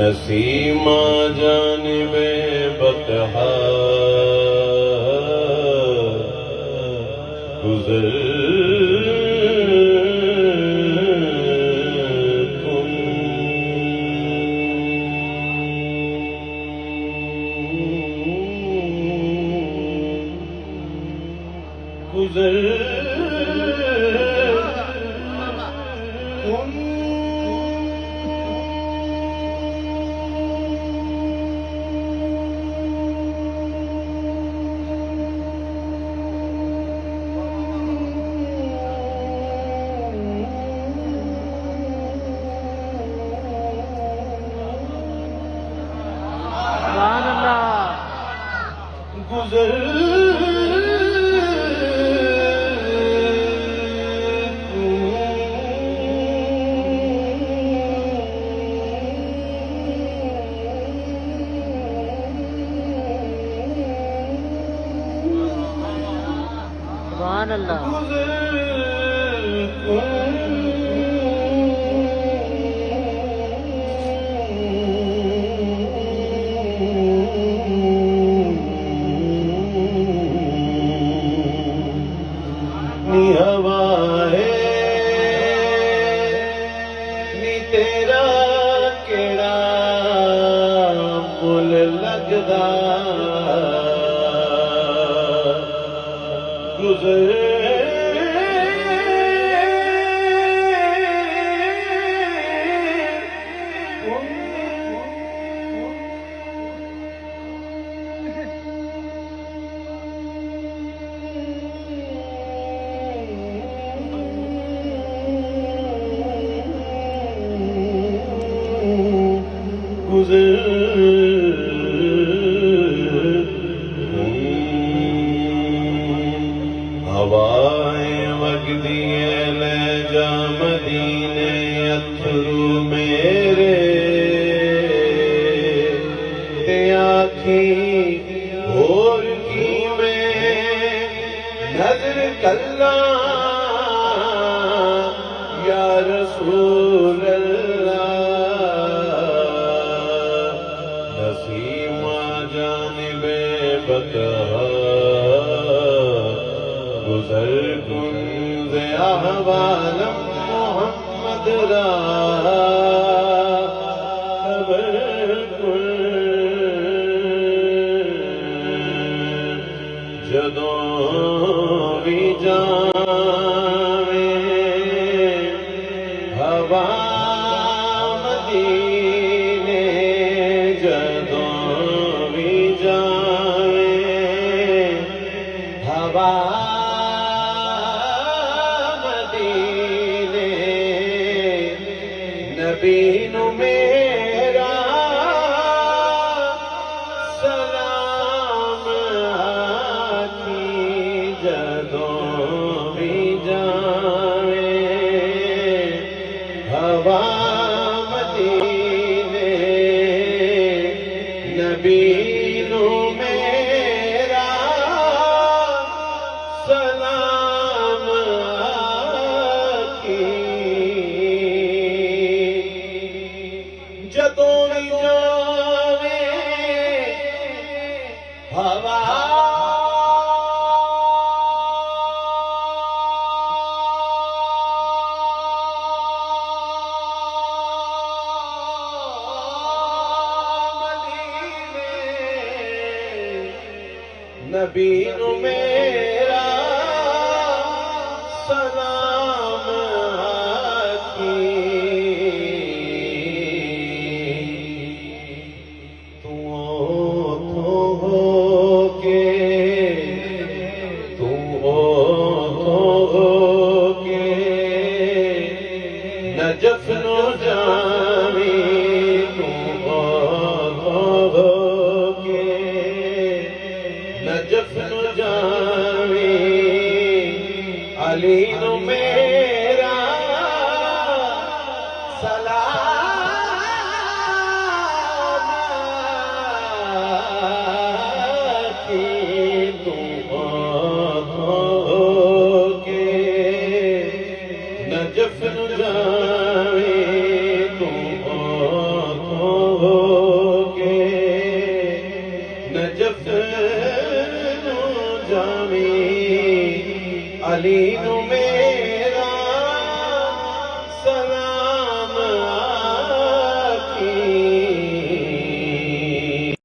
Nasima جانب بطحا گزر کن گزر کن گزر سبحان اللہ نی تیرا کیڑا مل لگدا گزر ہوائیں وگدی لے جا مدینے اتھرو میرے تے آنکھیں بھور کی میں نظر کلا یا رسول اللہ نسیمہ جانب بطحا گزر کن ز احوالم محمد را خبر کن جدوں بھی جاویں ہوا مدینے جدوں بھی جاویں ہوا نبی نو میرا سلام آکھی جدوں بھی جاویں ہوا مدینے نبی نو میرا سلام آکھی جدوں بھی جاویں ہوا مدینے نبی نو میرا سلام آکھی نجف نو جاویں تو ہو کے نجف نو جاویں نجف نو جامی علی نو میرا